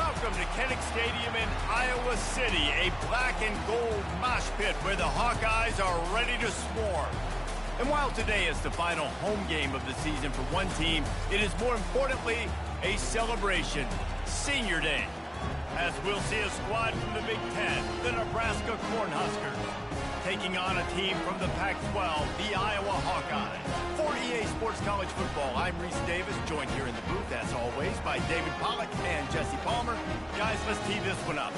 Welcome to Kinnick Stadium in Iowa City, a black and gold mosh pit where the Hawkeyes are ready to swarm. And while today is the final home game of the season for one team, it is more importantly a celebration, Senior Day, as we'll see a squad from the Big Ten, the Nebraska Cornhuskers, taking on a team from the Pac-12, the Iowa Hawkeyes. For EA Sports College Football, I'm Reese Davis, joined here in the booth, as always, by David Pollack and Jesse Palmer. Guys, let's tee this one up.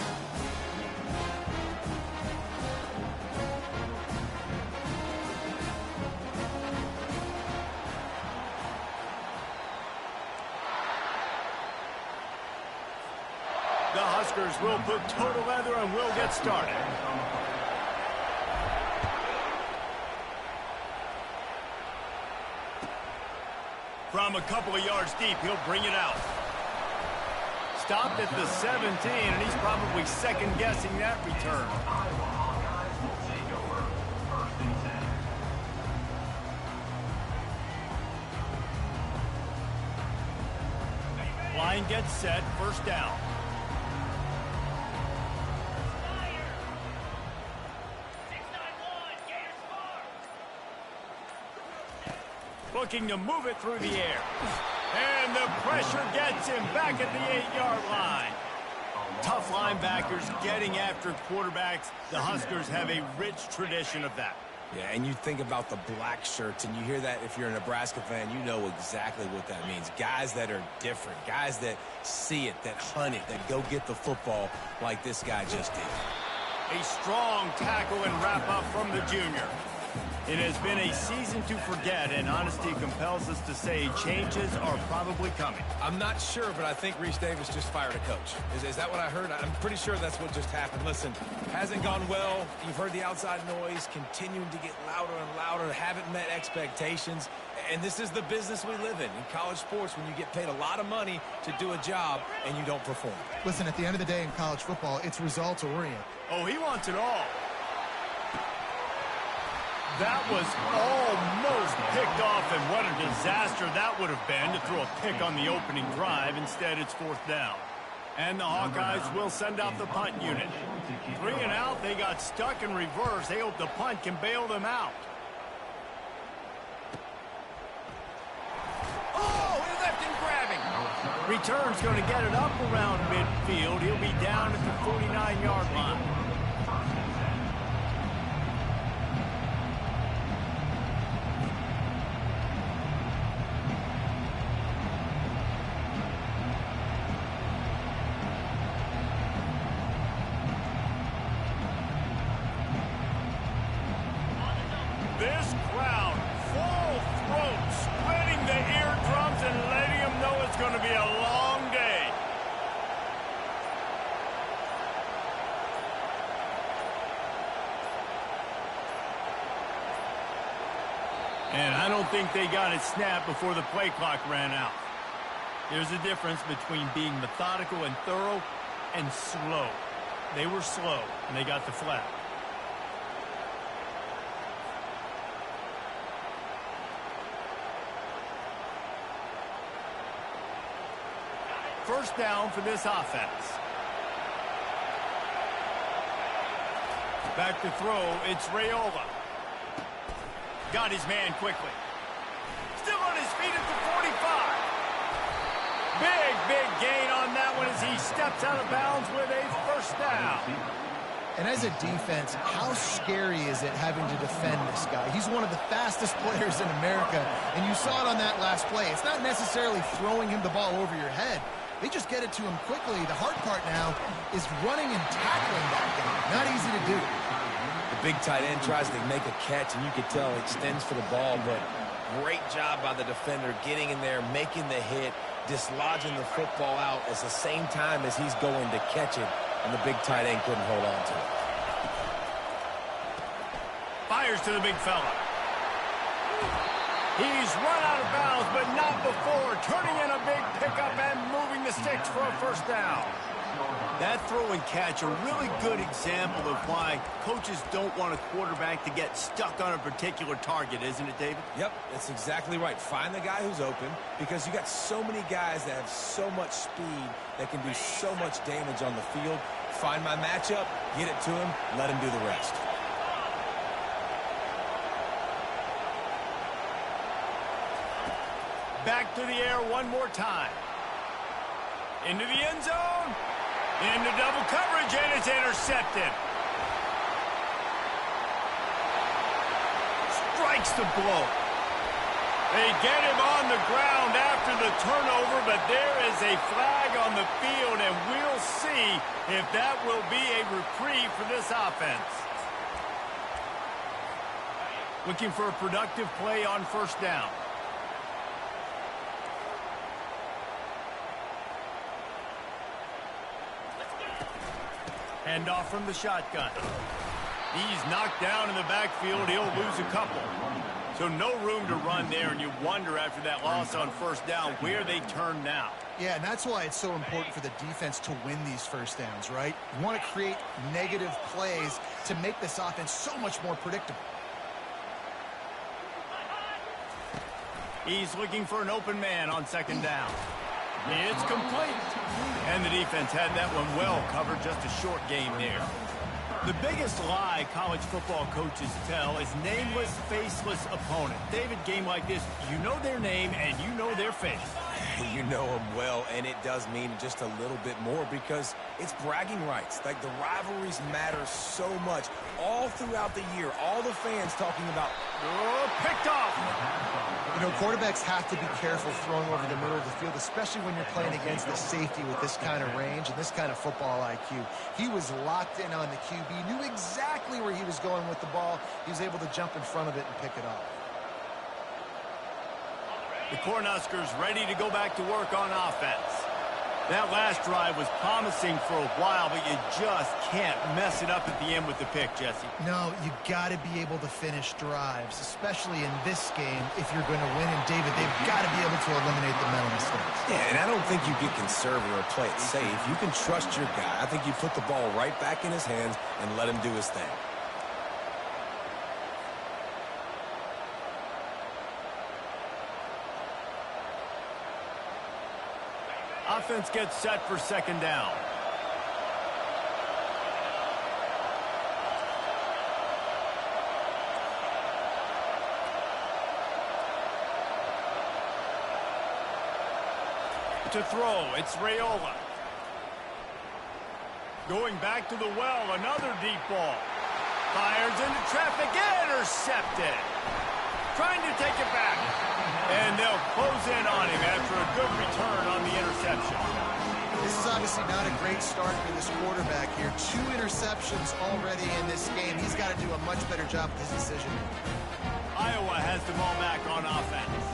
The Huskers will put total leather and we'll get started. From a couple of yards deep, he'll bring it out. Stopped at the 17, and he's probably second-guessing that return. Line gets set, first down. Looking to move it through the air. And the pressure gets him back at the 8-yard line. Tough linebackers getting after quarterbacks. The Huskers have a rich tradition of that. Yeah, and you think about the black shirts, and you hear that if you're a Nebraska fan, you know exactly what that means. Guys that are different, guys that see it, that hunt it, that go get the football like this guy just did. A strong tackle and wrap-up from the junior. It has been a season to forget, and honesty compels us to say changes are probably coming. I'm not sure, but I think Reese Davis just fired a coach. Is that what I heard? I'm pretty sure that's what just happened. Listen, hasn't gone well. You've heard the outside noise, continuing to get louder and louder, haven't met expectations. And this is the business we live in college sports, when you get paid a lot of money to do a job and you don't perform. Listen, at the end of the day in college football, it's results-oriented. Oh, he wants it all. That was almost picked off, and what a disaster that would have been to throw a pick on the opening drive. Instead, it's fourth down. And the Hawkeyes will send out the punt unit. 3 and out, they got stuck in reverse. They hope the punt can bail them out. Oh, he left him grabbing. Return's going to get it up around midfield. He'll be down at the 49-yard line. This crowd, full throat, splitting the eardrums and letting them know it's going to be a long day. And I don't think they got it snapped before the play clock ran out. There's a difference between being methodical and thorough and slow. They were slow, and they got the flag. First down for this offense. Back to throw, it's Raiola. Got his man quickly. Still on his feet at the 45. Big gain on that one as he steps out of bounds with a first down. And as a defense, how scary is it having to defend this guy? He's one of the fastest players in America, and you saw it on that last play. It's not necessarily throwing him the ball over your head. They just get it to him quickly. The hard part now is running and tackling that guy. Not easy to do. The big tight end tries to make a catch, and you can tell he extends for the ball, but great job by the defender getting in there, making the hit, dislodging the football out at the same time as he's going to catch it, and the big tight end couldn't hold on to it. Fires to the big fella. He's run out of bounds, but not before. Turning in a big pickup and moving the sticks for a first down. That throw and catch, a really good example of why coaches don't want a quarterback to get stuck on a particular target, isn't it, David? Yep, that's exactly right. Find the guy who's open, because you got so many guys that have so much speed that can do so much damage on the field. Find my matchup, get it to him, let him do the rest. Back to the air one more time. Into the end zone. Into double coverage, and it's intercepted. Strikes the blow. They get him on the ground after the turnover, but there is a flag on the field, and we'll see if that will be a reprieve for this offense. Looking for a productive play on first down. Hand off from the shotgun. He's knocked down in the backfield. He'll lose a couple. So no room to run there, and you wonder after that loss on first down where they turn now. Yeah, and that's why it's so important for the defense to win these first downs, right? You want to create negative plays to make this offense so much more predictable. He's looking for an open man on second down. It's complete. And the defense had that one well covered, just a short game there. The biggest lie college football coaches tell is nameless, faceless opponent. David, game like this, you know their name and you know their face. You know them well, and it does mean just a little bit more because it's bragging rights. Like, the rivalries matter so much all throughout the year. All the fans talking about, oh, picked off. You know, quarterbacks have to be careful throwing over the middle of the field, especially when you're playing against the safety with this kind of range and this kind of football IQ. He was locked in on the QB, knew exactly where he was going with the ball. He was able to jump in front of it and pick it up. The Cornhuskers ready to go back to work on offense. That last drive was promising for a while, but you just can't mess it up at the end with the pick, Jesse. No, you got to be able to finish drives, especially in this game if you're going to win. And, David, they've got to be able to eliminate the mental mistakes. Yeah, and I don't think you get conservative or play it safe. You can trust your guy. I think you put the ball right back in his hands and let him do his thing. Offense gets set for second down. To throw, it's Raiola. Going back to the well, another deep ball. Fires into traffic, intercepted. Trying to take it back. And they'll close in on him after a good return on the interception. This is obviously not a great start for this quarterback here. 2 interceptions already in this game. He's got to do a much better job with his decision. Iowa has the ball back on offense.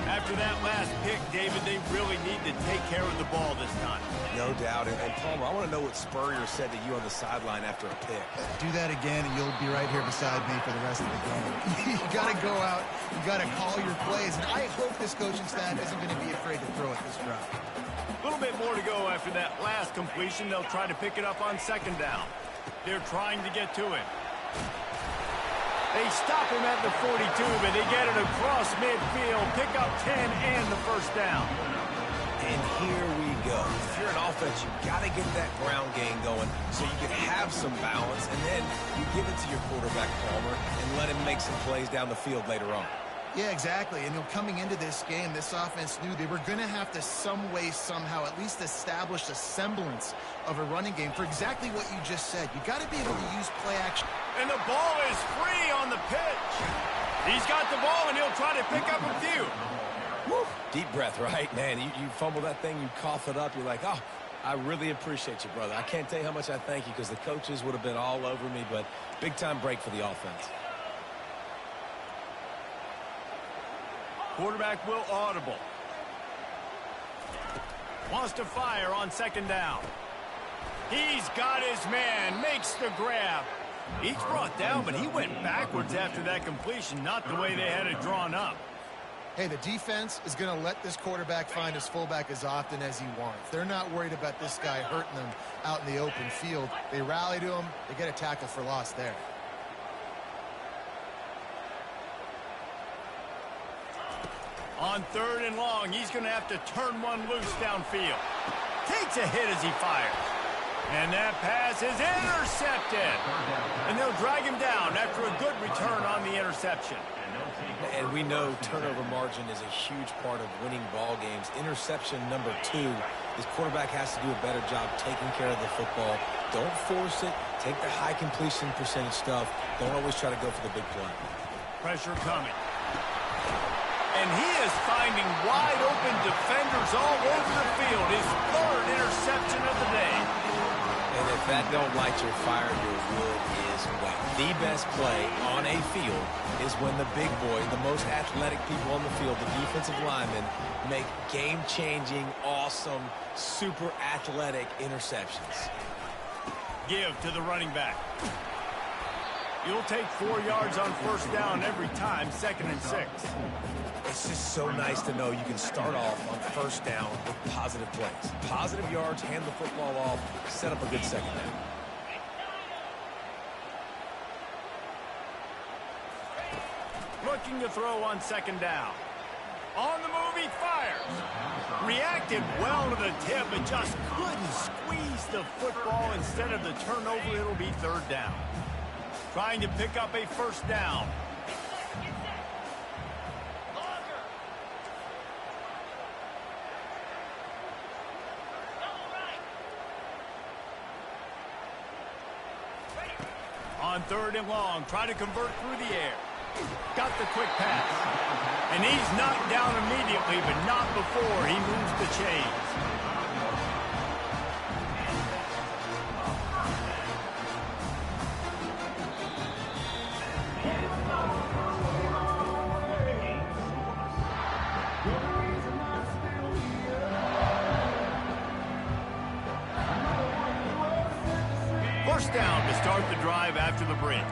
After that last pick, David, they really need to take care of the ball this time. No doubt. And Palmer, I want to know what Spurrier said to you on the sideline after a pick. Do that again, and you'll be right here beside me for the rest of the game. You got to go out. You got to call your plays. And I hope this coaching staff isn't going to be afraid to throw at this drive. A little bit more to go after that last completion. They'll try to pick it up on second down. They're trying to get to him. They stop him at the 42, but they get it across midfield, pick up 10 and the first down. And here we go. If you're an offense, you've got to get that ground game going so you can have some balance, and then you give it to your quarterback, Palmer, and let him make some plays down the field later on. Yeah, exactly. And coming into this game, this offense knew they were going to have to some way, somehow, at least establish a semblance of a running game for exactly what you just said. You got to be able to use play action. And the ball is free on the pitch. He's got the ball, and he'll try to pick up a few. Woo. Deep breath, right? Man, you fumble that thing, you cough it up, you're like, oh, I really appreciate you, brother. I can't tell you how much I thank you because the coaches would have been all over me, but big-time break for the offense. Quarterback will audible. Wants to fire on second down. He's got his man, makes the grab. He's brought down, but he went backwards after that completion, not the way they had it drawn up. Hey, the defense is going to let this quarterback find his fullback as often as he wants. They're not worried about this guy hurting them out in the open field. They rally to him. They get a tackle for loss there. On 3rd and long, he's going to have to turn one loose downfield. Takes a hit as he fires. And that pass is intercepted. And they'll drag him down after a good return on the interception. And we know turnover margin is a huge part of winning ball games. Interception number 2. This quarterback has to do a better job taking care of the football. Don't force it. Take the high completion percentage stuff. Don't always try to go for the big play. Pressure coming. And he is finding wide open defenders all over the field. His 3rd interception of the day. And if that don't light your fire, your wood is wet. The best play on a field is when the big boy, the most athletic people on the field, the defensive linemen, make game-changing, awesome, super athletic interceptions. Give to the running back. You'll take 4 yards on 1st down every time, 2nd and 6. It's just so nice to know you can start off on 1st down with positive plays. Positive yards, hand the football off, set up a good 2nd down. Looking to throw on 2nd down. On the move, he fires. Reacted well to the tip, but just couldn't squeeze the football. Instead of the turnover, it'll be 3rd down. Trying to pick up a 1st down. On 3rd and long, try to convert through the air. Got the quick pass. And he's knocked down immediately, but not before he moves the chains. First down to start the drive after the break.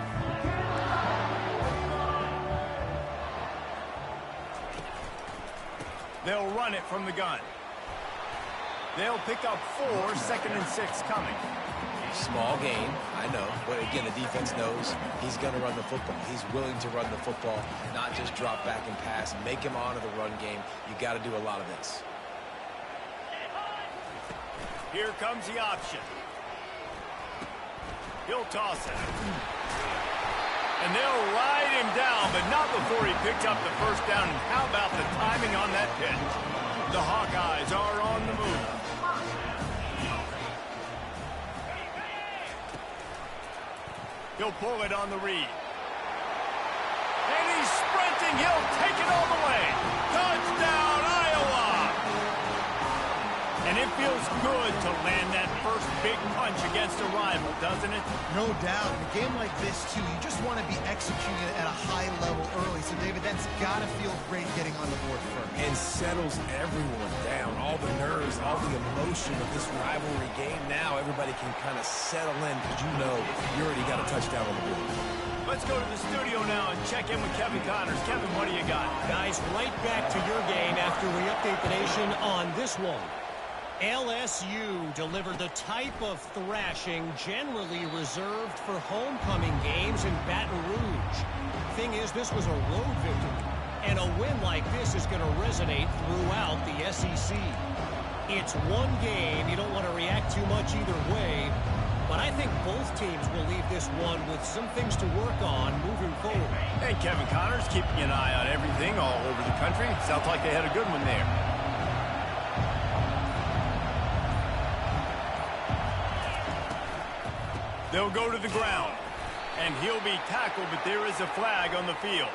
They'll run it from the gun. They'll pick up 4, 2nd and 6 coming. Small game, I know. But again, the defense knows he's going to run the football. He's willing to run the football, not just drop back and pass. Make him honor the run game. You got to do a lot of this. Here comes the option. He'll toss it. And they'll ride him down, but not before he picked up the 1st down. And how about the timing on that pitch? The Hawkeyes are on the move. He'll pull it on the read. And he's sprinting. He'll take it all the way. Touchdown, Iowa! And it feels good to land that first big punch against a rival, doesn't it? No doubt. In a game like this, too, you just want to be executing at a high level early. So, David, that's got to feel great getting on the board first. And settles everyone down. All the nerves, all the emotion of this rivalry game. Now everybody can kind of settle in because you know you already got a touchdown on the board. Let's go to the studio now and check in with Kevin Connors. Kevin, what do you got? Guys, right back to your game after we update the nation on this one. LSU delivered the type of thrashing generally reserved for homecoming games in Baton Rouge. Thing is, this was a road victory, and a win like this is going to resonate throughout the SEC. It's one game. You don't want to react too much either way, but I think both teams will leave this one with some things to work on moving forward. And Kevin Connors keeping an eye on everything all over the country. Sounds like they had a good one there. They'll go to the ground, and he'll be tackled, but there is a flag on the field.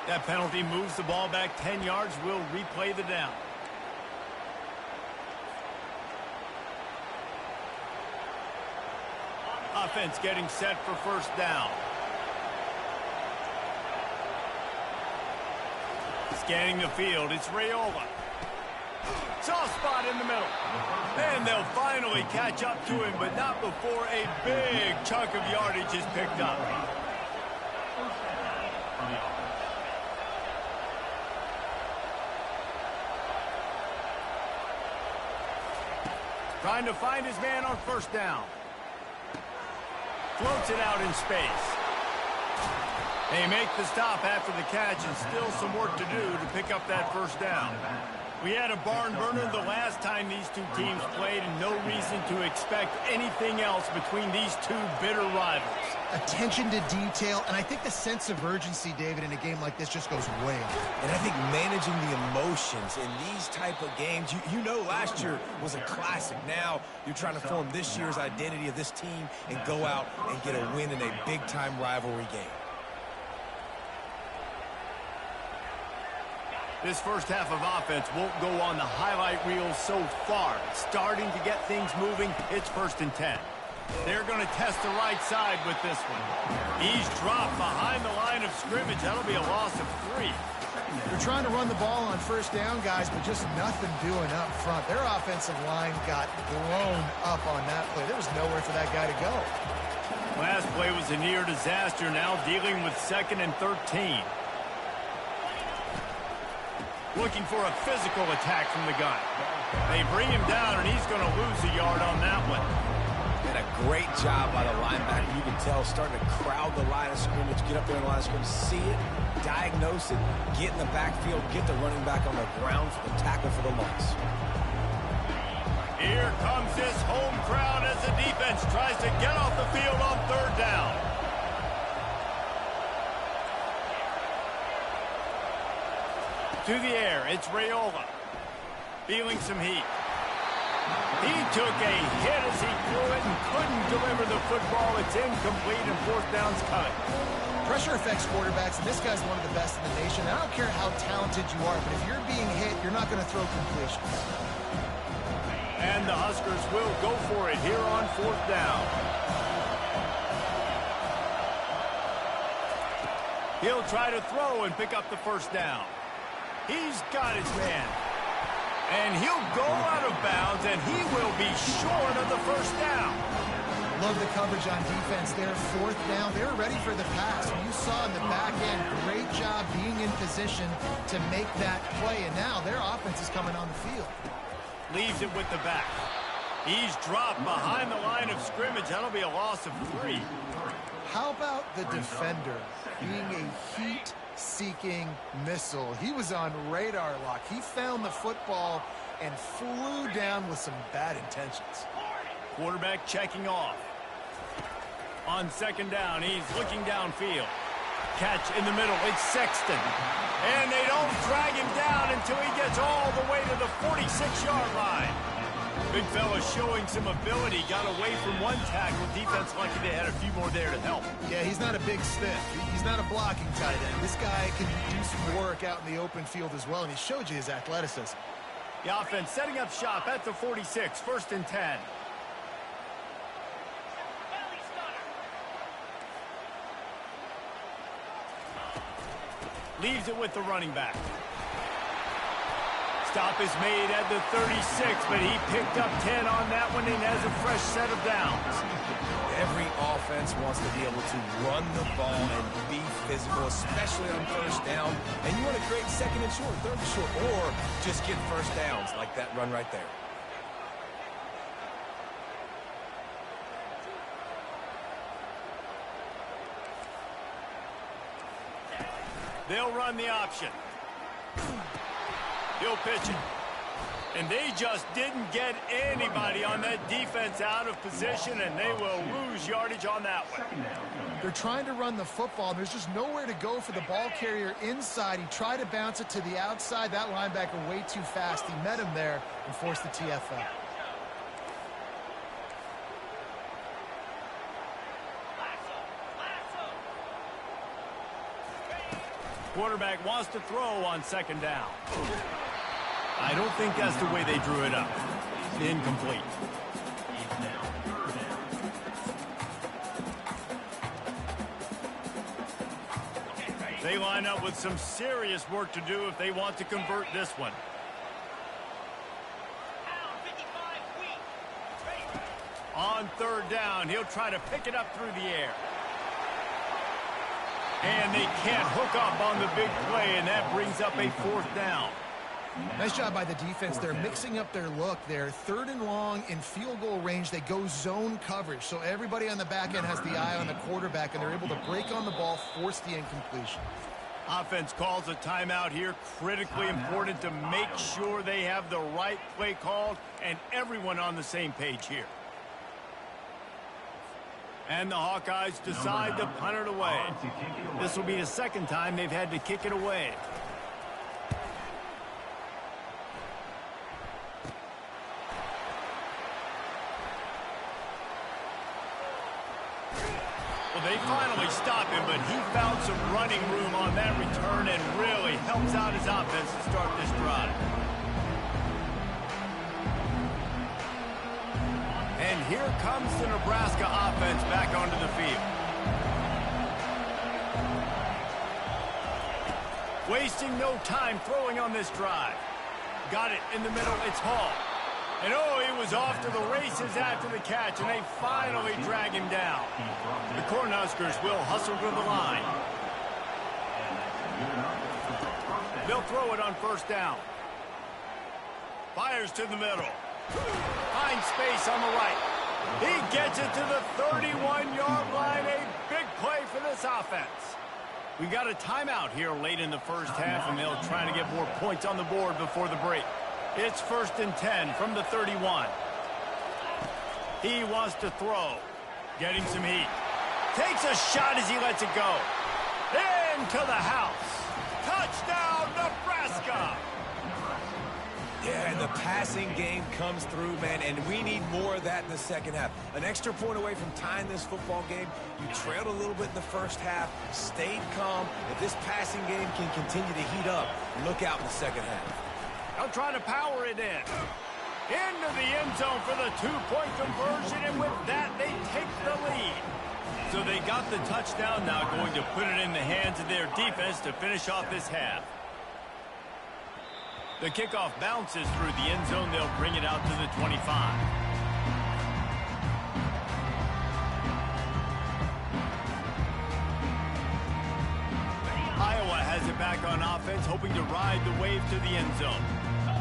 That penalty moves the ball back 10 yards. We'll replay the down. Offense getting set for 1st down. Scanning the field, it's Raiola. Soft spot in the middle. And they'll finally catch up to him, but not before a big chunk of yardage is picked up. Trying to find his man on first down. Floats it out in space. They make the stop after the catch, and still some work to do to pick up that first down. We had a barn burner the last time these two teams played, and no reason to expect anything else between these two bitter rivals. Attention to detail, and I think the sense of urgency, David, in a game like this just goes way up. And I think managing the emotions in these type of games, you know last year was a classic. Now you're trying to form this year's identity of this team and go out and get a win in a big-time rivalry game. This first half of offense won't go on the highlight reel so far. Starting to get things moving, it's 1st and 10. They're going to test the right side with this one. He's dropped behind the line of scrimmage. That'll be a loss of 3. They're trying to run the ball on first down, guys, but just nothing doing up front. Their offensive line got blown up on that play. There was nowhere for that guy to go. Last play was a near disaster, now dealing with 2nd and 13. Looking for a physical attack from the gun. They bring him down, and he's going to lose a yard on that one. And a great job by the linebacker. You can tell starting to crowd the line of scrimmage, get up there in the line of scrimmage, see it, diagnose it, get in the backfield, get the running back on the ground for the tackle for the loss. Here comes this home crowd as the defense tries to get off the field on 3rd down. To the air, it's Raiola. Feeling some heat. He took a hit as he threw it and couldn't deliver the football. It's incomplete and 4th down's coming. Pressure affects quarterbacks, and this guy's one of the best in the nation. I don't care how talented you are, but if you're being hit, you're not going to throw completions. And the Huskers will go for it here on 4th down. He'll try to throw and pick up the first down. He's got his man. And he'll go out of bounds, and he will be short of the first down. Love the coverage on defense there. 4th down. They were ready for the pass. You saw in the back end, great job being in position to make that play. And now their offense is coming on the field. Leaves it with the back. He's dropped behind the line of scrimmage. That'll be a loss of 3. How about the defender being a heat-seeking missile? He was on radar lock. He found the football and flew down with some bad intentions. Quarterback checking off. On 2nd down, he's looking downfield. Catch in the middle. It's Sexton. And they don't drag him down until he gets all the way to the 46-yard line. Big fella showing some ability. Got away from one tackle. Defense lucky they had a few more there to help. Yeah, he's not a big stiff. He's not a blocking tight end. This guy can do some work out in the open field as well, and he showed you his athleticism. The offense setting up shop at the 46, 1st and 10. Leaves it with the running back. Stop is made at the 36, but he picked up 10 on that one and has a fresh set of downs. Every offense wants to be able to run the ball and be physical, especially on first down. And you want to create 2nd and short, 3rd and short, or just get first downs like that run right there. They'll run the option. He'll pitch it. And they just didn't get anybody on that defense out of position, and they will lose yardage on that one. They're trying to run the football. There's just nowhere to go for the ball carrier inside. He tried to bounce it to the outside. That linebacker way too fast. He met him there and forced the TFL. Quarterback wants to throw on 2nd down. I don't think that's the way they drew it up. Incomplete. They line up with some serious work to do if they want to convert this one. On 3rd down, he'll try to pick it up through the air. And they can't hook up on the big play, and that brings up a 4th down. Nice job by the defense. They're mixing up their look. They're 3rd and long in field goal range. They go zone coverage. So everybody on the back end has the eye on the quarterback, and they're able to break on the ball, force the incompletion. Offense calls a timeout here. Critically important to make sure they have the right play called and everyone on the same page here. And the Hawkeyes decide to punt it away. This will be the 2nd time they've had to kick it away. Well, they finally stop him, but he found some running room on that return and really helps out his offense to start this drive. And here comes the Nebraska offense back onto the field. Wasting no time throwing on this drive. Got it in the middle. It's Hall. And oh, he was off to the races after the catch, and they finally drag him down. The Cornhuskers will hustle to the line. They'll throw it on 1st down. Fires to the middle. Finds space on the right. He gets it to the 31-yard line. A big play for this offense. We got a timeout here late in the 1st half, and they'll try to get more points on the board before the break. It's 1st and 10 from the 31. He wants to throw. Getting some heat. Takes a shot as he lets it go. Into the house. Touchdown, Nebraska! Yeah, and the passing game comes through, man, and we need more of that in the 2nd half. An extra point away from tying this football game. You trailed a little bit in the 1st half, stayed calm. If this passing game can continue to heat up, look out in the 2nd half. They'll try to power it in. Into the end zone for the 2-point conversion, and with that, they take the lead. So they got the touchdown, now going to put it in the hands of their defense to finish off this half. The kickoff bounces through the end zone. They'll bring it out to the 25. Iowa has it back on offense, hoping to ride the wave to the end zone.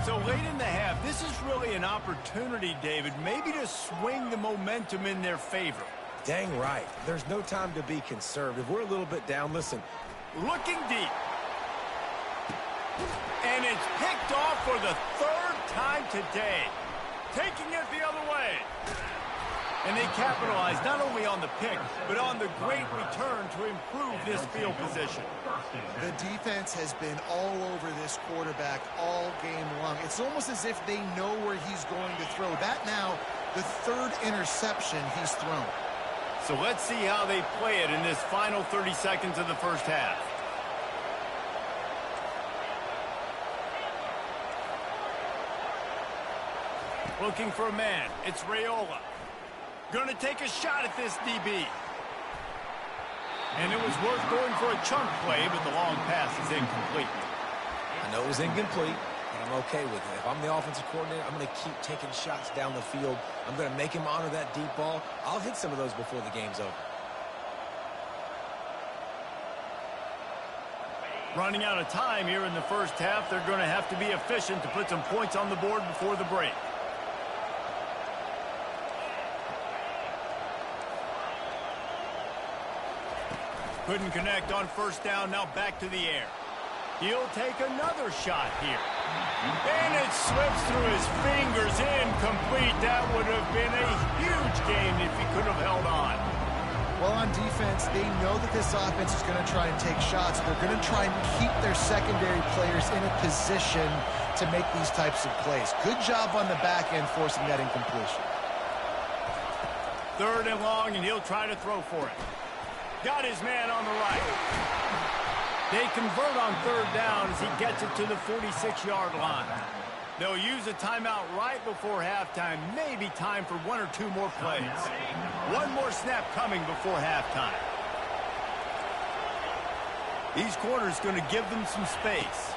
So late in the half, this is really an opportunity, David, maybe to swing the momentum in their favor. Dang right. There's no time to be conservative. We're a little bit down. Listen. Looking deep. And it's picked off for the 3rd time today. Taking it the other way. And they capitalize not only on the pick, but on the great return to improve this field position. The defense has been all over this quarterback all game long. It's almost as if they know where he's going to throw. That now, the 3rd interception he's thrown. So let's see how they play it in this final 30 seconds of the 1st half. Looking for a man. It's Raiola. Going to take a shot at this DB. And it was worth going for a chunk play, but the long pass is incomplete. I know it was incomplete, but I'm okay with it. If I'm the offensive coordinator, I'm going to keep taking shots down the field. I'm going to make him honor that deep ball. I'll hit some of those before the game's over. Running out of time here in the 1st half, they're going to have to be efficient to put some points on the board before the break. Couldn't connect on 1st down, now back to the air. He'll take another shot here. And it slips through his fingers, incomplete. That would have been a huge game if he could have held on. Well, on defense, they know that this offense is going to try and take shots. They're going to try and keep their secondary players in a position to make these types of plays. Good job on the back end forcing that incompletion. 3rd and long, and he'll try to throw for it. Got his man on the right. They convert on 3rd down as he gets it to the 46-yard line. They'll use a timeout right before halftime. Maybe time for 1 or 2 more plays. One more snap coming before halftime. These corners going to give them some space.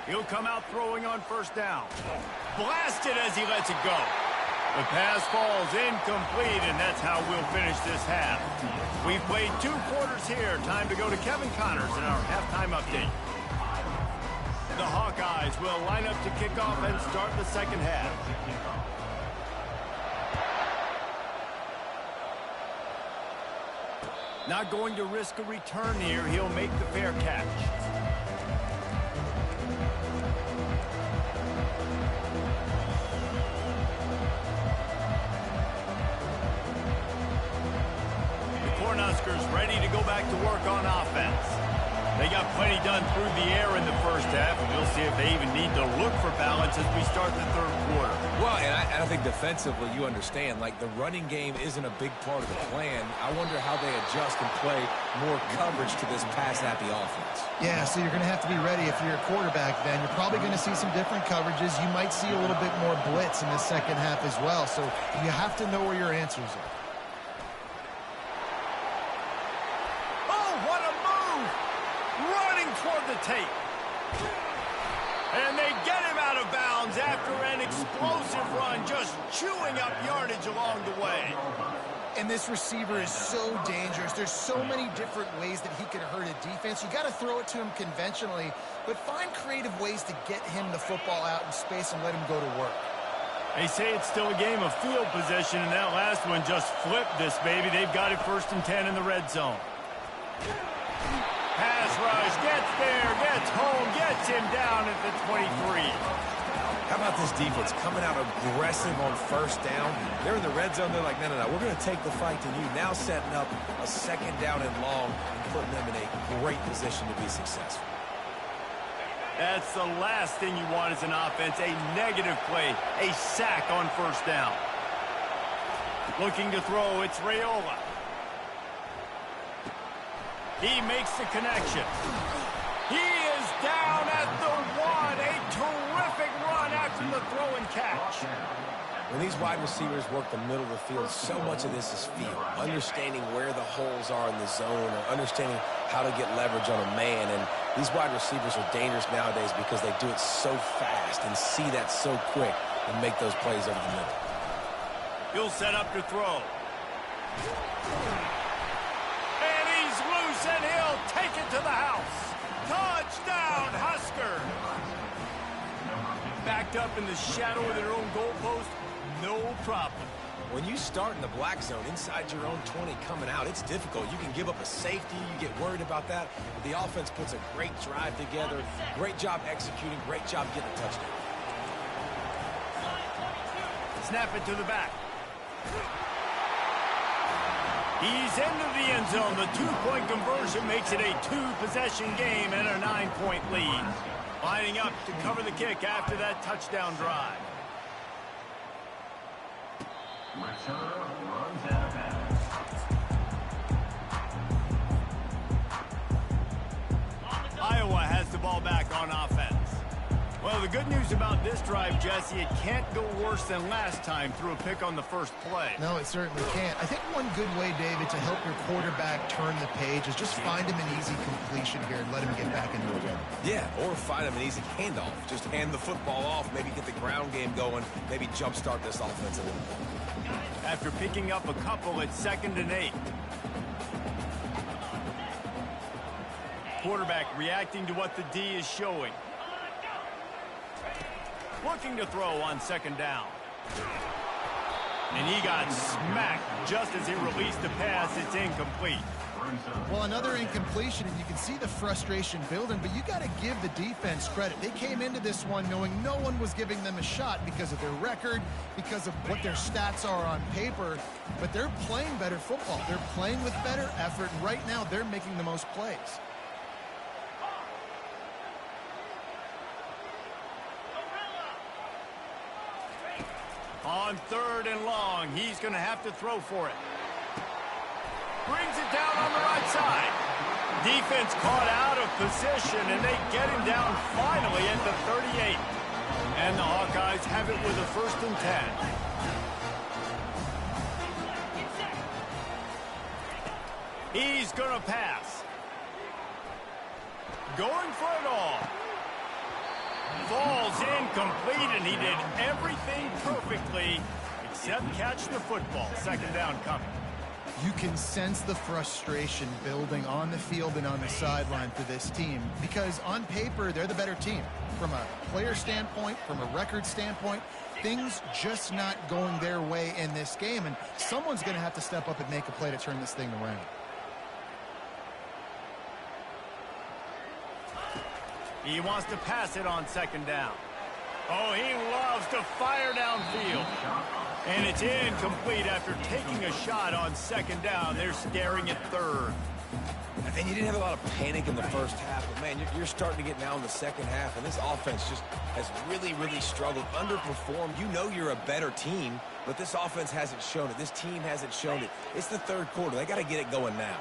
He'll come out throwing on 1st down. Blasted as he lets it go. The pass falls incomplete, and that's how we'll finish this half. We've played 2 quarters here. Time to go to Kevin Connors in our halftime update. The Hawkeyes will line up to kick off and start the second half. Not going to risk a return here. He'll make the fair catch. The Cornhuskers ready to go back to work on offense. They got plenty done through the air in the first half, and we'll see if they even need to look for balance as we start the third quarter. Well, and I think defensively, you understand, like the running game isn't a big part of the plan. I wonder how they adjust and play more coverage to this pass-happy offense. Yeah, so you're going to have to be ready if you're a quarterback then. You're probably going to see some different coverages. You might see a little bit more blitz in the second half as well, so you have to know where your answers are. Toward the tape. And they get him out of bounds after an explosive run, just chewing up yardage along the way. And this receiver is so dangerous. There's so many different ways that he can hurt a defense. You got to throw it to him conventionally, but find creative ways to get him the football out in space and let him go to work. They say it's still a game of field position, and that last one just flipped this baby. They've got it 1st and 10 in the red zone. Pass rush, gets there, gets home, gets him down at the 23. How about this defense coming out aggressive on 1st down? They're in the red zone. They're like, no, we're going to take the fight to you. Now setting up a 2nd down and long and putting them in a great position to be successful. That's the last thing you want as an offense, a negative play, a sack on 1st down. Looking to throw, it's Raiola. He makes the connection. He is down at the 1. A terrific run after the throw and catch. When these wide receivers work the middle of the field, so much of this is feel. Understanding where the holes are in the zone or understanding how to get leverage on a man. And these wide receivers are dangerous nowadays because they do it so fast and see that so quick and make those plays over the middle. He'll set up to throw. And he'll take it to the house. Touchdown, Husker. Backed up in the shadow of their own goalpost, no problem. When you start in the black zone inside your own 20 coming out, it's difficult. You can give up a safety. You get worried about that. But the offense puts a great drive together. Great job executing. Great job getting a touchdown. Snap it to the back. He's into the end zone. The 2-point conversion makes it a 2-possession game and a 9-point lead. Lining up to cover the kick after that touchdown drive. Iowa has the ball back on offense. Well, the good news about this drive, Jesse, it can't go worse than last time through a pick on the first play. No, it certainly can't. I think one good way, David, to help your quarterback turn the page is just find him an easy completion here and let him get back into a rhythm. Yeah, or find him an easy handoff. Just hand the football off, maybe get the ground game going, maybe jumpstart this offense a little bit. After picking up a couple, it's 2nd and 8. Quarterback reacting to what the D is showing. Looking to throw on 2nd down. And he got smacked just as he released the pass. It's incomplete. Well, another incompletion, and you can see the frustration building, but you got to give the defense credit. They came into this one knowing no one was giving them a shot because of their record, because of what their stats are on paper, but they're playing better football. They're playing with better effort, and right now they're making the most plays. On 3rd and long, he's going to have to throw for it. Brings it down on the right side. Defense caught out of position, and they get him down finally at the 38. And the Hawkeyes have it with a 1st and 10. He's going to pass. Going for it all. Falls incomplete, and he did everything perfectly except catch the football. 2nd down coming. You can sense the frustration building on the field and on the sideline for this team because on paper, they're the better team. From a player standpoint, from a record standpoint, things just not going their way in this game, and someone's going to have to step up and make a play to turn this thing around. He wants to pass it on second down. Oh, he loves to fire downfield. And it's incomplete after taking a shot on second down. They're staring at third. And you didn't have a lot of panic in the first half, but, man, you're starting to get now in the second half, and this offense just has really, really struggled, underperformed. You know you're a better team, but this offense hasn't shown it. This team hasn't shown it. It's the third quarter. They got to get it going now.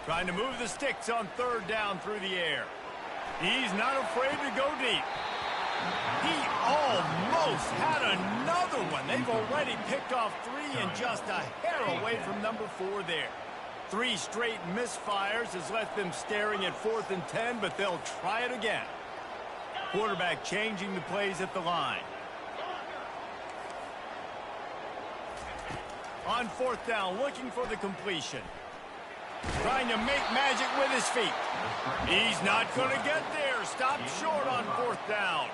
Trying to move the sticks on third down through the air. He's not afraid to go deep. He almost had another one. They've already picked off 3 and just a hair away from number 4 there. 3 straight misfires has left them staring at 4th and 10, but they'll try it again. Quarterback changing the plays at the line. On 4th down, looking for the completion. Trying to make magic with his feet. He's not going to get there. Stopped short on 4th down.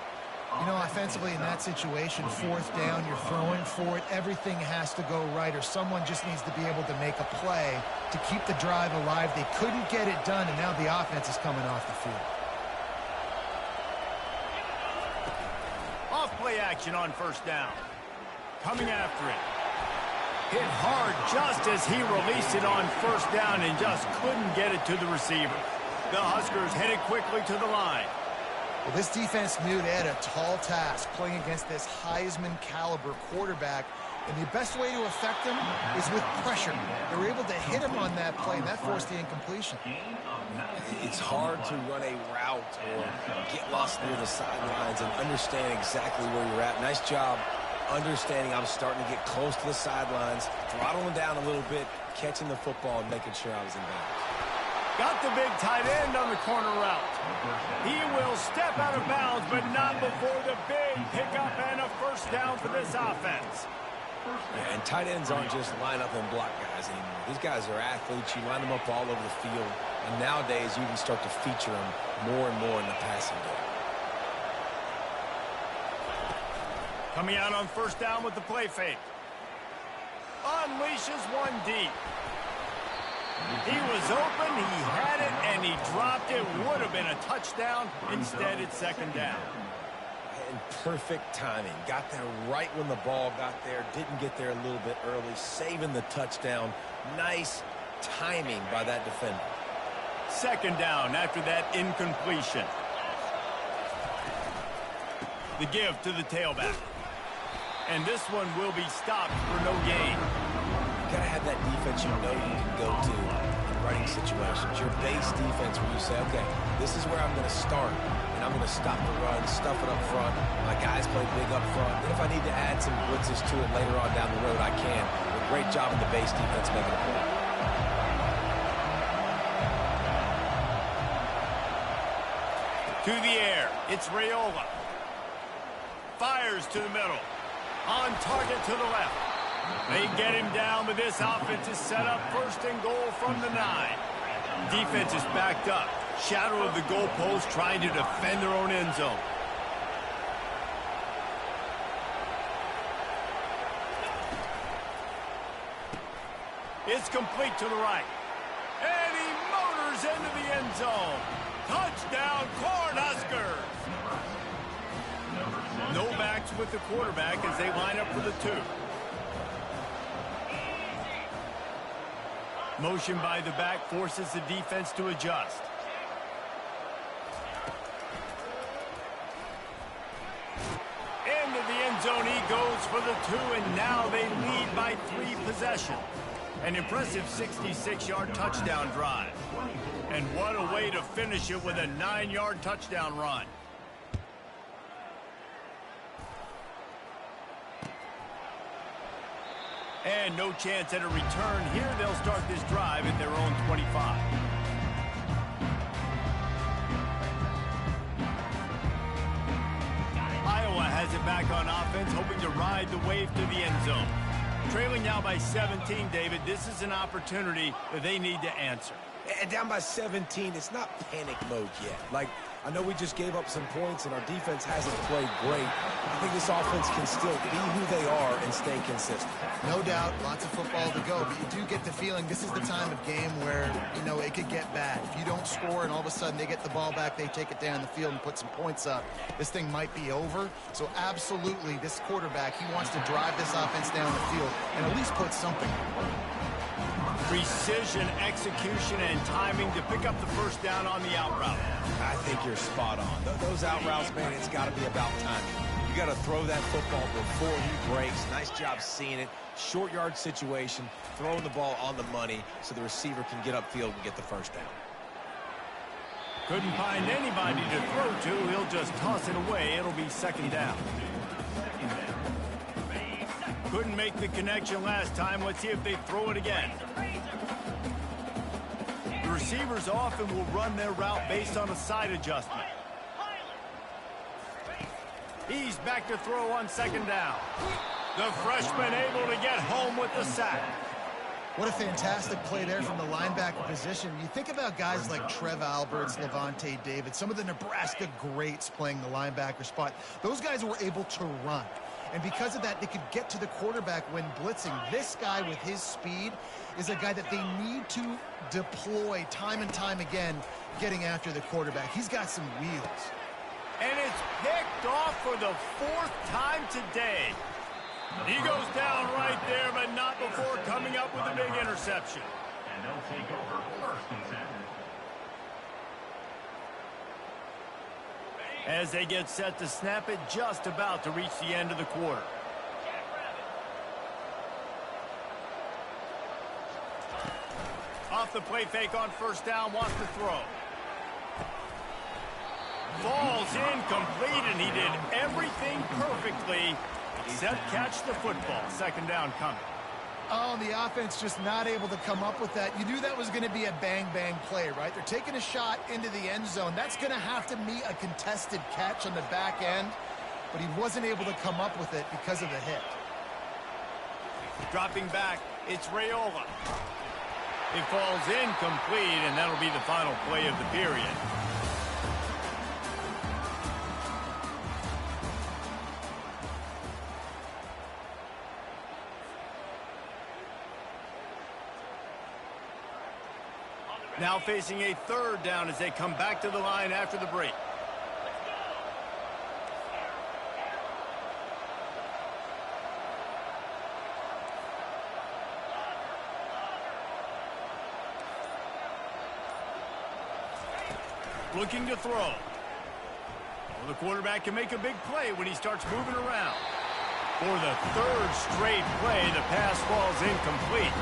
You know, offensively in that situation, 4th down, you're throwing for it. Everything has to go right, or someone just needs to be able to make a play to keep the drive alive. They couldn't get it done, and now the offense is coming off the field. Off play action on 1st down. Coming after it. Hit hard just as he released it on 1st down and just couldn't get it to the receiver. The Huskers headed quickly to the line. Well, this defense knew they had a tall task playing against this Heisman-caliber quarterback, and the best way to affect him is with pressure. They were able to hit him on that play, and that forced the incompletion. It's hard to run a route or get lost near the sidelines and understand exactly where you're at. Nice job understanding I was starting to get close to the sidelines, throttling down a little bit, catching the football, and making sure I was in bounds. Got the big tight end on the corner route. He will step out of bounds, but not before the big pickup and a 1st down for this offense. Yeah, and tight ends aren't just line up and block guys anymore. These guys are athletes. You line them up all over the field, and nowadays you can start to feature them more and more in the passing game. Coming out on 1st down with the play fake. Unleashes one deep. He was open, he had it, and he dropped it. Would have been a touchdown. Instead, it's 2nd down. And perfect timing. Got there right when the ball got there. Didn't get there a little bit early. Saving the touchdown. Nice timing by that defender. 2nd down after that incompletion. The give to the tailback. And this one will be stopped for no gain. You got to have that defense you know you can go to in running situations. Your base defense where you say, okay, this is where I'm going to start, and I'm going to stop the run, stuff it up front. My guys play big up front. Then if I need to add some blitzes to it later on down the road, I can. But great job in the base defense making a play. To the air, it's Raiola. Fires to the middle. On target to the left. They get him down, but this offense is set up 1st and goal from the 9. Defense is backed up. Shadow of the goalpost trying to defend their own end zone. It's complete to the right. And he motors into the end zone. Touchdown, Cornhuskers! No backs with the quarterback as they line up for the 2. Motion by the back forces the defense to adjust. Into the end zone he goes for the 2, and now they lead by 3 possessions. An impressive 66-yard touchdown drive. And what a way to finish it with a 9-yard touchdown run. And no chance at a return here. They'll start this drive at their own 25. Iowa has it back on offense. offense hoping to ride the wave to the end zone. Trailing now by 17, David, this is an opportunity that they need to answer. And down by 17, it's not panic mode yet. Like, I know we just gave up some points and our defense hasn't played great. I think this offense can still be who they are and stay consistent. No doubt, lots of football to go, but you do get the feeling this is the time of game where, you know, it could get bad. If you don't score and all of a sudden they get the ball back, they take it down the field and put some points up, this thing might be over. So absolutely, this quarterback, he wants to drive this offense down the field and at least put something on. Precision, execution, and timing to pick up the first down on the out route. I think you're spot on. Those out routes, man, it's got to be about timing. You got to throw that football before he breaks. Nice job seeing it. Short yard situation, throwing the ball on the money so the receiver can get upfield and get the first down. Couldn't find anybody to throw to. He'll just toss it away. It'll be second down. Couldn't make the connection last time. Let's see if they throw it again. The receivers often will run their route based on a side adjustment. He's back to throw on second down. The freshman able to get home with the sack. What a fantastic play there from the linebacker position. You think about guys like Trev Alberts, Levante David, some of the Nebraska greats playing the linebacker spot. Those guys were able to run. And because of that, they could get to the quarterback when blitzing. This guy with his speed is a guy that they need to deploy time and time again getting after the quarterback. He's got some wheels. And it's picked off for the fourth time today. He goes down right there, but not before coming up with a big interception. And they'll take over first and 10. As they get set to snap it, just about to reach the end of the quarter. Off the play fake on first down, wants to throw. Falls incomplete, and he did everything perfectly except catch the football. Second down coming. Oh, the offense just not able to come up with that. You knew that was going to be a bang-bang play, right? They're taking a shot into the end zone. That's going to have to meet a contested catch on the back end, but he wasn't able to come up with it because of the hit. Dropping back, it's Raiola. It falls incomplete, and that'll be the final play of the period. Now facing a third down as they come back to the line after the break. Looking to throw. Well, the quarterback can make a big play when he starts moving around. For the third straight play, the pass falls incomplete.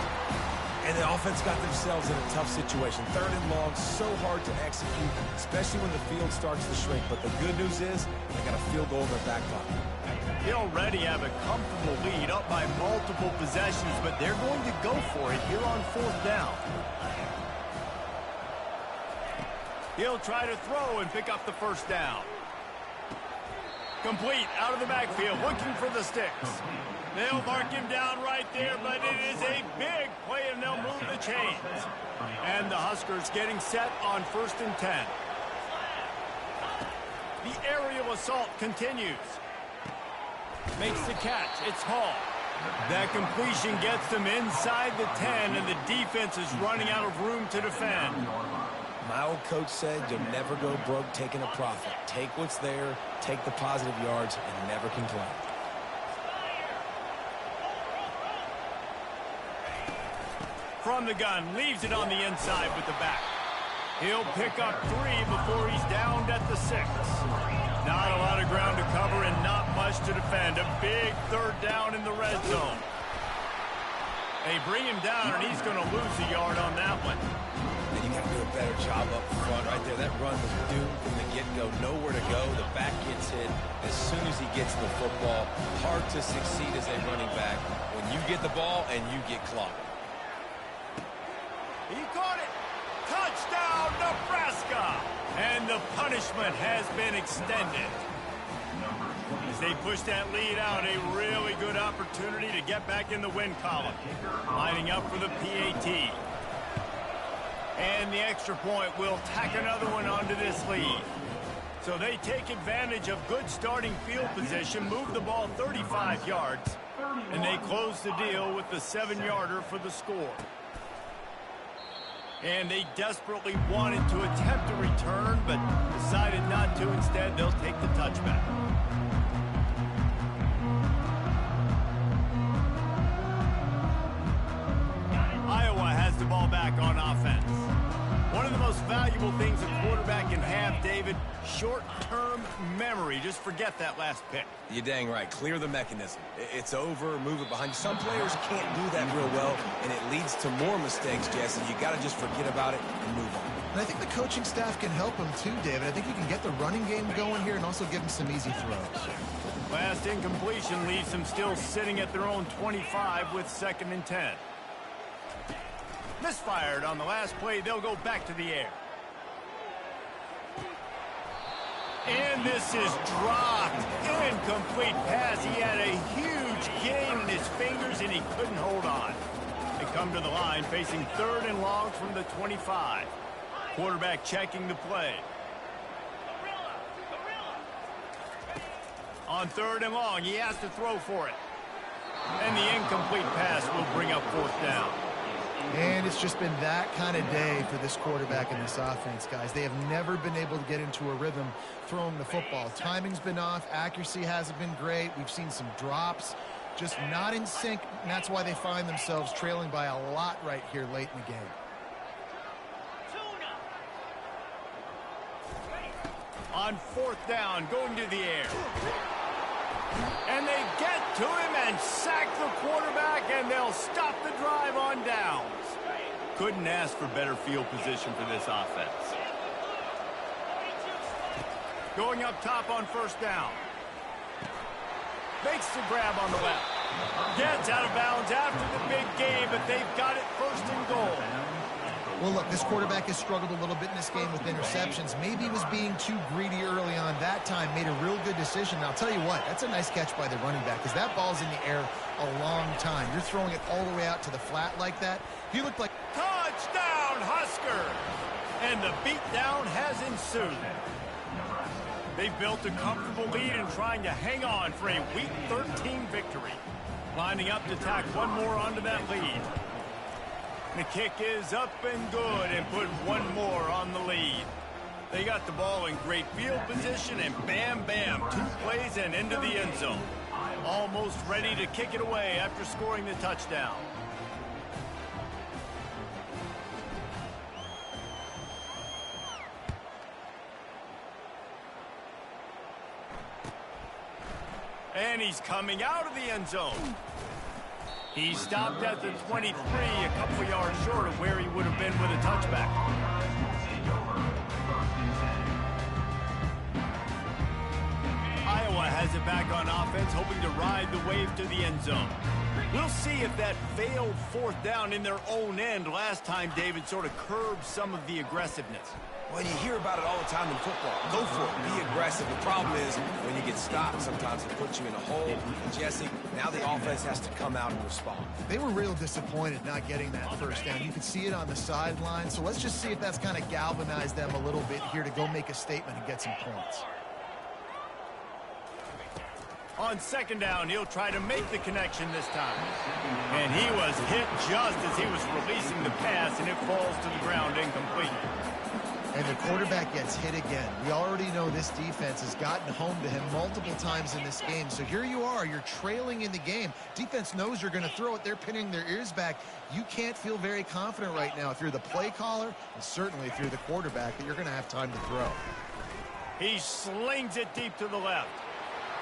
And the offense got themselves in a tough situation. Third and long, so hard to execute, especially when the field starts to shrink. But the good news is they got a field goal in their back pocket. They already have a comfortable lead, up by multiple possessions, but they're going to go for it here on fourth down. He'll try to throw and pick up the first down. Complete out of the backfield, looking for the sticks. They'll mark him down right there, but it is a big play, and they'll move the chains. And the Huskers getting set on first and 10. The aerial assault continues. Makes the catch. It's Hall. That completion gets them inside the 10, and the defense is running out of room to defend. My old coach said you'll never go broke taking a profit. Take what's there, take the positive yards, and never complain. From the gun, leaves it on the inside with the back. He'll pick up 3 before he's downed at the 6. Not a lot of ground to cover and not much to defend. A big third down in the red zone. They bring him down, and he's going to lose a yard on that one. And you got to do a better job up front right there. That run was doomed from the get-go. Nowhere to go. The back gets hit as soon as he gets the football. Hard to succeed as a running back when you get the ball and you get clocked. He caught it. Touchdown, Nebraska. And the punishment has been extended. Number As they push that lead out, a really good opportunity to get back in the win column. Lining up for the PAT. And the extra point will tack another one onto this lead. So they take advantage of good starting field position, move the ball 35 yards, and they close the deal with the 7-yarder for the score. And they desperately wanted to attempt a return, but decided not to. Instead, they'll take the touchback. Iowa has the ball back on offense. One of the most valuable things a quarterback can have, David, short-term memory. Just forget that last pick. You're dang right. Clear the mechanism. It's over, move it behind you. Some players can't do that real well, and it leads to more mistakes, Jesse. You got to just forget about it and move on. And I think the coaching staff can help him too, David. I think you can get the running game going here and also give him some easy throws. Last incompletion leaves them still sitting at their own 25 with 2nd and 10. Misfired on the last play. They'll go back to the air. And this is dropped. Incomplete pass. He had a huge gain in his fingers, and he couldn't hold on. They come to the line facing 3rd and long from the 25. Quarterback checking the play. On 3rd and long, he has to throw for it. And the incomplete pass will bring up 4th down. And it's just been that kind of day for this quarterback and this offense, guys. They have never been able to get into a rhythm throwing the football. Timing's been off. Accuracy hasn't been great. We've seen some drops. Just not in sync, and that's why they find themselves trailing by a lot right here late in the game. On 4th down, going to the air. And they get to him and sack the quarterback, and they'll stop the drive on downs. Couldn't ask for better field position for this offense. Going up top on 1st down. Makes the grab on the left. Gets out of bounds after the big game, but they've got it 1st and goal. Well, look, this quarterback has struggled a little bit in this game with interceptions. Maybe he was being too greedy early on. That time made a real good decision. And I'll tell you what, that's a nice catch by the running back because that ball's in the air a long time. You're throwing it all the way out to the flat like that. He looked like... Touchdown, Husker! And the beatdown has ensued. They've built a comfortable lead and trying to hang on for a Week 13 victory. Lining up to tack one more onto that lead. The kick is up and good and put one more on the lead. They got the ball in great field position and bam, bam, 2 plays and into the end zone. Almost ready to kick it away after scoring the touchdown. And he's coming out of the end zone. He stopped at the 23, a couple yards short of where he would have been with a touchback. Iowa has it back on offense, hoping to ride the wave to the end zone. We'll see if that failed 4th down in their own end last time, David, sort of curbed some of the aggressiveness. Well, you hear about it all the time in football. Go for it. Be aggressive. The problem is when you get stopped, sometimes it puts you in a hole. And Jesse, now the offense has to come out and respond. They were real disappointed not getting that 1st down. You could see it on the sideline. So let's just see if that's kind of galvanized them a little bit here to go make a statement and get some points. On 2nd down, he'll try to make the connection this time. And he was hit just as he was releasing the pass, and it falls to the ground incomplete. And the quarterback gets hit again. We already know this defense has gotten home to him multiple times in this game. So here you are, you're trailing in the game. Defense knows you're going to throw it. They're pinning their ears back. You can't feel very confident right now if you're the play caller, and certainly if you're the quarterback, that you're going to have time to throw. He slings it deep to the left.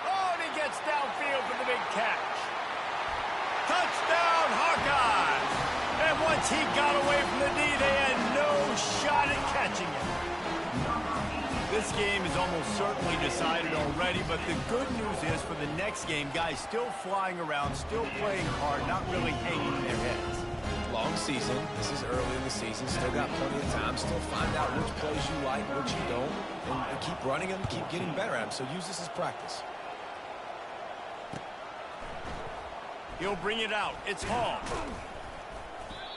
Oh, and he gets downfield for the big catch. Touchdown, Hawkeyes! And once he got away from the knee, they had no shot at catching it. This game is almost certainly decided already, but the good news is for the next game, guys still flying around, still playing hard, not really hanging their heads. Long season. This is early in the season. Still got plenty of time. Still find out which plays you like, which you don't, and keep running them, keep getting better at them. So use this as practice. He'll bring it out. It's Hall.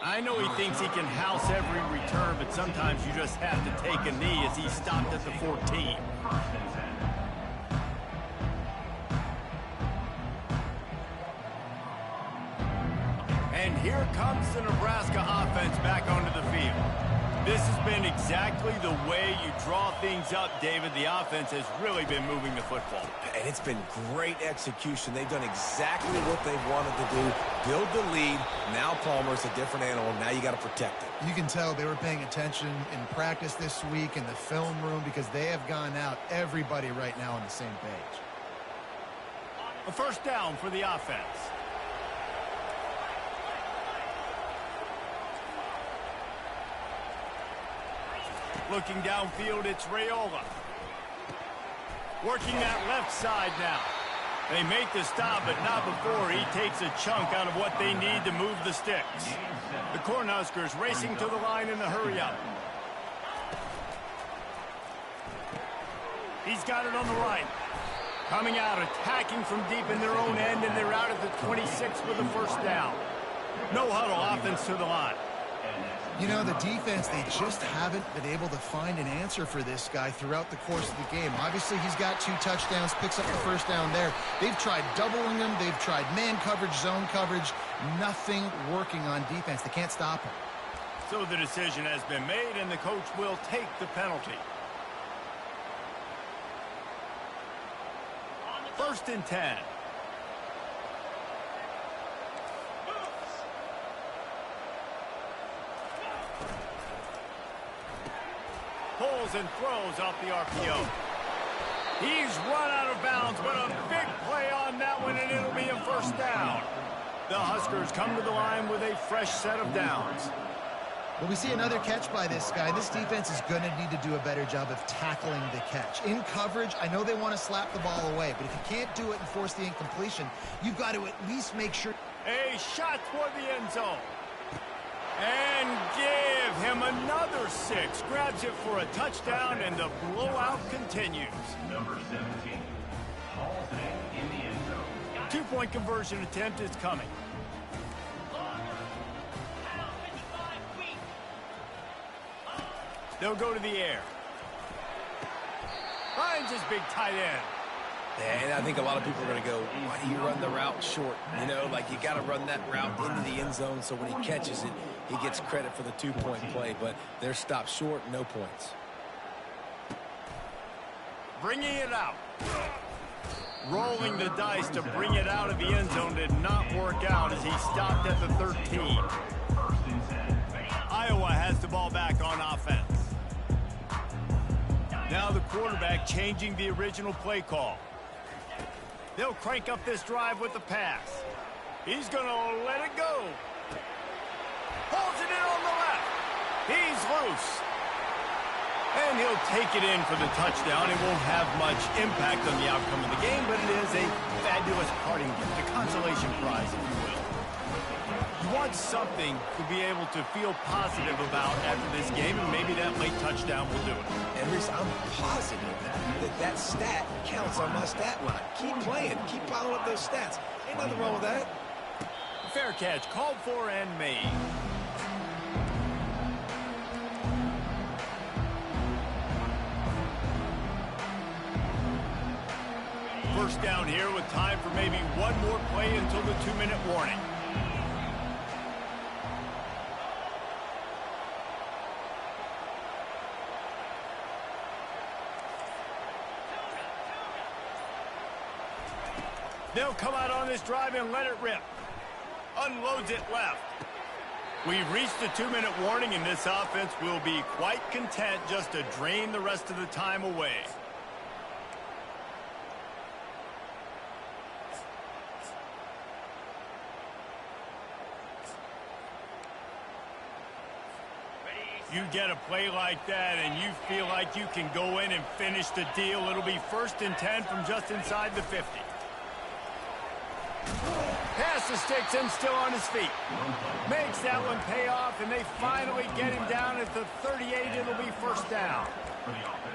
I know he thinks he can house every return, but sometimes you just have to take a knee as he stopped at the 14. And here comes the Nebraska offense back onto the field. This has been exactly the way you draw things up, David. The offense has really been moving the football. And it's been great execution. They've done exactly what they wanted to do. Build the lead. Now Palmer's a different animal. Now you got to protect it. You can tell they were paying attention in practice this week in the film room because they have gone out, everybody right now on the same page. A first down for the offense. Looking downfield, it's Raiola. Working that left side now. They make the stop, but not before he takes a chunk out of what they need to move the sticks. The Cornhuskers racing to the line in the hurry-up. He's got it on the right. Coming out, attacking from deep in their own end, and they're out at the 26 with a first down. No huddle offense to the line. You know, the defense, they just haven't been able to find an answer for this guy throughout the course of the game. Obviously, he's got 2 touchdowns, picks up the first down there. They've tried doubling him. They've tried man coverage, zone coverage. Nothing working on defense. They can't stop him. So the decision has been made, and the coach will take the penalty. First and 10. Pulls and throws off the RPO. He's run out of bounds, but a big play on that one, and it'll be a first down. The Huskers come to the line with a fresh set of downs. Well, we see another catch by this guy. This defense is going to need to do a better job of tackling the catch. In coverage, I know they want to slap the ball away, but if you can't do it and force the incompletion, you've got to at least make sure. A shot toward the end zone. And give him another 6. Grabs it for a touchdown, and the blowout continues. Number 17. Hall's in the end zone. 2-point conversion attempt is coming. They'll go to the air. Finds his big tight end. And I think a lot of people are going to go, why do you run the route short? You know, like you got to run that route into the end zone so when he catches it, he gets credit for the 2-point play. But they're stopped short, no points. Bringing it out. Rolling the dice to bring it out of the end zone did not work out as he stopped at the 13. Iowa has the ball back on offense. Now the quarterback changing the original play call. They'll crank up this drive with the pass. He's going to let it go. Holds it in on the left. He's loose. And he'll take it in for the touchdown. It won't have much impact on the outcome of the game, but it is a fabulous parting gift, a consolation prize, if you will. You want something to be able to feel positive about after this game, and maybe that late touchdown will do it. And Reese, I'm positive that stat counts on my stat line. Keep playing. Keep piling up those stats. Ain't nothing wrong with that. Fair catch, called for and made. First down here with time for maybe one more play until the 2-minute warning. They'll come out on this drive and let it rip. Unloads it left. We've reached the 2-minute warning, and this offense will be quite content just to drain the rest of the time away. You get a play like that and you feel like you can go in and finish the deal. It'll be 1st and 10 from just inside the 50. Pass the sticks and still on his feet. Makes that one pay off, and they finally get him down at the 38. It'll be first down.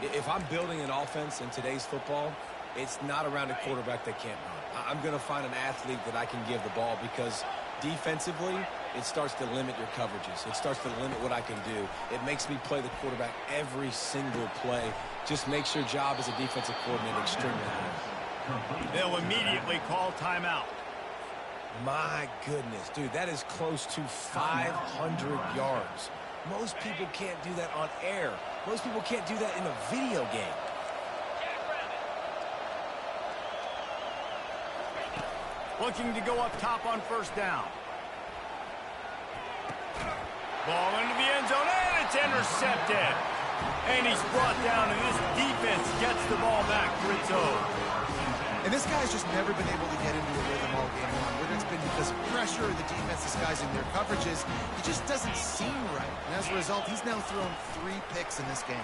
If I'm building an offense in today's football, it's not around a quarterback that can't run. I'm going to find an athlete that I can give the ball because defensively, it starts to limit your coverages. It starts to limit what I can do. It makes me play the quarterback every single play. Just makes your job as a defensive coordinator extremely hard. They'll immediately call timeout. My goodness, dude, that is close to 500 yards. Most people can't do that on air. Most people can't do that in a video game. Looking to go up top on first down. Ball into the end zone, and it's intercepted. And he's brought down, and this defense gets the ball back for its own. And this guy's just never been able to get into a rhythm all game long. Whether it's been because of pressure or the defense disguising their coverages, he just doesn't seem right. And as a result, he's now thrown 3 picks in this game.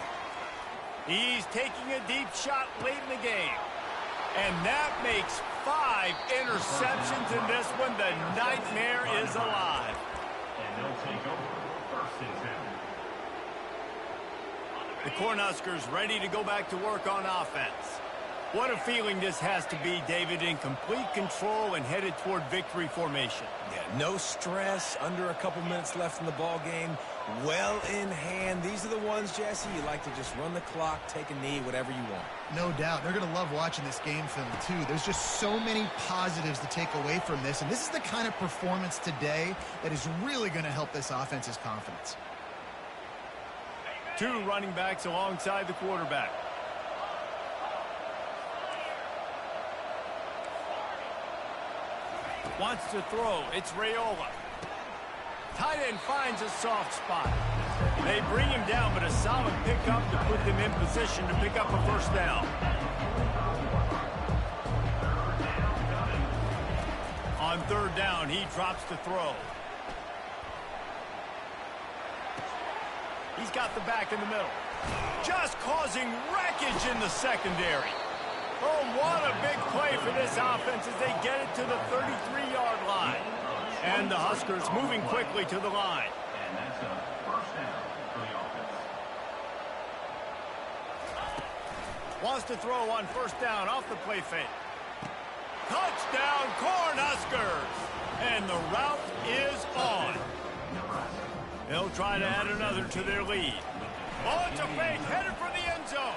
He's taking a deep shot late in the game. And that makes 5 interceptions in this one. The nightmare is alive. And they'll take over first and 10. The Cornhuskers ready to go back to work on offense. What a feeling this has to be, David, in complete control and headed toward victory formation. Yeah, no stress, under a couple minutes left in the ball game, well in hand. These are the ones, Jesse, you like to just run the clock, take a knee, whatever you want. No doubt. They're going to love watching this game film, too. There's just so many positives to take away from this, and this is the kind of performance today that is really going to help this offense's confidence. 2 running backs alongside the quarterback. Wants to throw. It's Raiola. Tight end finds a soft spot. They bring him down, but a solid pickup to put them in position to pick up a first down. On third down, he drops to throw. He's got the back in the middle. Just causing wreckage in the secondary. Oh, what a big play for this offense as they get it to the 33-yard line. And the Huskers moving quickly to the line. And that's a first down for the offense. Wants to throw on first down off the play fake. Touchdown, Cornhuskers! And the route is on. They'll try to add another to their lead. Oh, it's a fake, headed for the end zone.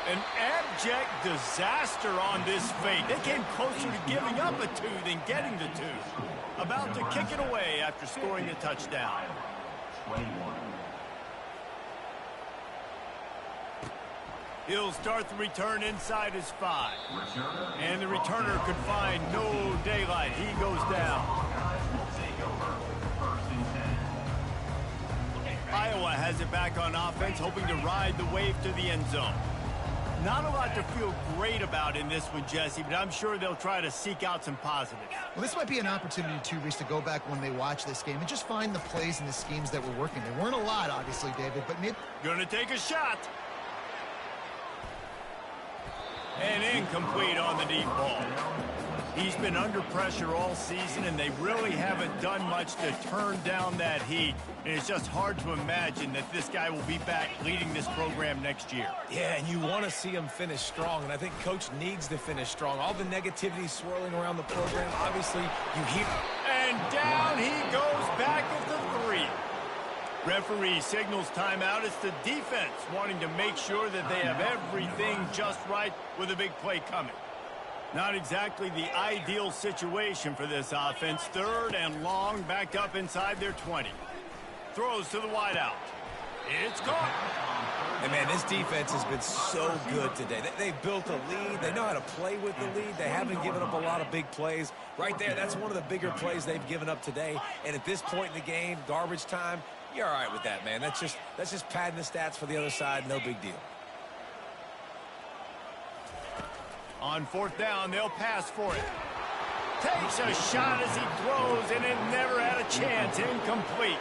An abject disaster on this fake. They came closer to giving up a 2 than getting the 2. About to kick it away after scoring the touchdown. 21. He'll start the return inside his 5. And the returner could find no daylight. He goes down. Iowa has it back on offense, hoping to ride the wave to the end zone. Not a lot to feel great about in this one, Jesse, but I'm sure they'll try to seek out some positives. Well, this might be an opportunity, too, Reese, to go back when they watch this game and just find the plays and the schemes that were working. There weren't a lot, obviously, David, but maybe... Gonna take a shot. And incomplete on the deep ball. He's been under pressure all season, and they really haven't done much to turn down that heat. And it's just hard to imagine that this guy will be back leading this program next year. Yeah, and you want to see him finish strong, and I think Coach needs to finish strong. All the negativity swirling around the program, obviously, you hear... And down he goes back at the 3. Referee signals timeout. It's the defense wanting to make sure that they have everything just right with a big play coming. Not exactly the ideal situation for this offense. 3rd and long, backed up inside their 20. Throws to the wideout. It's caught. And, man, this defense has been so good today. They built a lead. They know how to play with the lead. They haven't given up a lot of big plays. Right there, that's one of the bigger plays they've given up today. And at this point in the game, garbage time, you're all right with that, man. That's just padding the stats for the other side. No big deal. On 4th down, they'll pass for it. Takes a shot as he throws, and it never had a chance. Incomplete.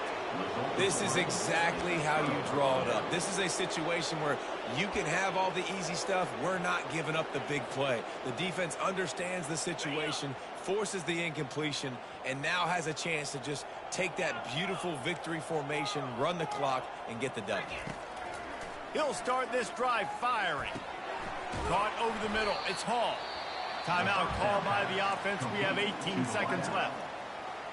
This is exactly how you draw it up. This is a situation where you can have all the easy stuff. We're not giving up the big play. The defense understands the situation, forces the incompletion, and now has a chance to just take that beautiful victory formation, run the clock, and get the W. He'll start this drive firing. Caught over the middle. It's Hall. Timeout called by the offense. We have 18 seconds left.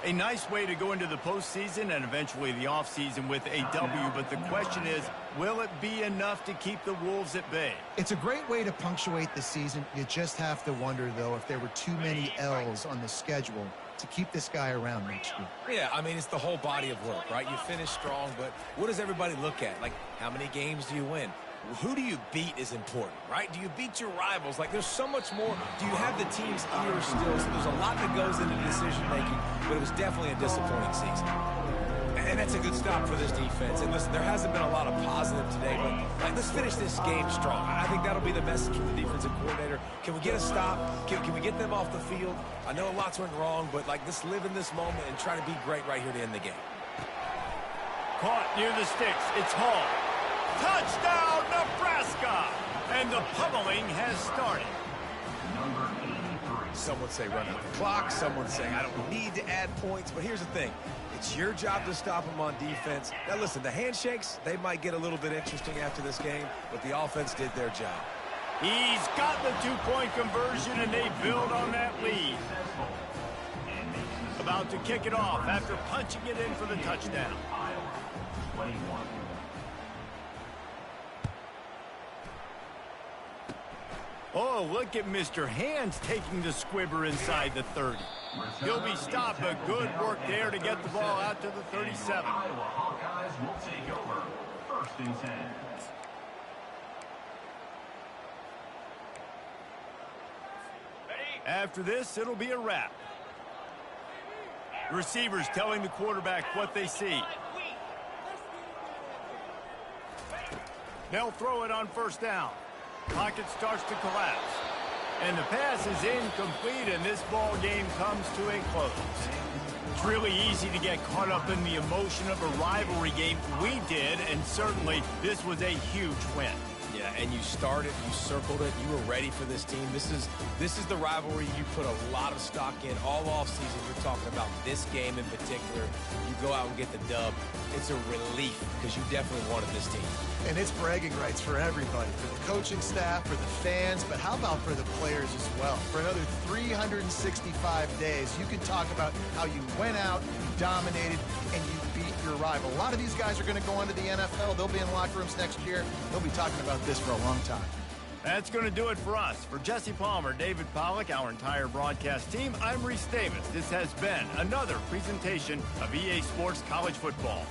A nice way to go into the postseason and eventually the offseason with a W, but the question is, will it be enough to keep the Wolves at bay? It's a great way to punctuate the season. You just have to wonder, though, if there were too many L's on the schedule to keep this guy around next year. Yeah, I mean, it's the whole body of work, right? You finish strong, but what does everybody look at? Like, how many games do you win? Who do you beat is important, right? Do you beat your rivals? Like, there's so much more. Do you have the team's ear still? So there's a lot that goes into decision-making, but it was definitely a disappointing season. And that's a good stop for this defense. And listen, there hasn't been a lot of positive today, but like, let's finish this game strong. I think that'll be the message from the defensive coordinator. Can we get a stop? Can we get them off the field? I know lots went wrong, but like, let's live in this moment and try to be great right here to end the game. Caught near the sticks. It's Hall. Touchdown, Nebraska! And the pummeling has started. Some would say run out the clock. Some would say I don't need to add points. But here's the thing. It's your job to stop them on defense. Now, listen, the handshakes, they might get a little bit interesting after this game, but the offense did their job. He's got the two-point conversion, and they build on that lead. About to kick it off after punching it in for the touchdown. Oh, look at Mr. Hands taking the squibber inside the 30. He'll be stopped, but good work there to get the ball out to the 37. Iowa Hawkeyes will take over. 1st and 10. After this, it'll be a wrap. Receivers telling the quarterback what they see. They'll throw it on 1st down. Pocket starts to collapse. And the pass is incomplete, and this ball game comes to a close. It's really easy to get caught up in the emotion of a rivalry game. We did, and certainly this was a huge win. Yeah, and you started, you circled it, you were ready for this team. This is the rivalry you put a lot of stock in all offseason. You're talking about this game in particular. You go out and get the dub. It's a relief because you definitely wanted this team. And it's bragging rights for everybody, for the coaching staff, for the fans, but how about for the players as well? For another 365 days, you can talk about how you went out, you dominated, and you beat your rival. A lot of these guys are going to go on to the NFL. They'll be in locker rooms next year. They'll be talking about this for a long time. That's going to do it for us. For Jesse Palmer, David Pollack, our entire broadcast team, I'm Reese Davis. This has been another presentation of EA Sports College Football.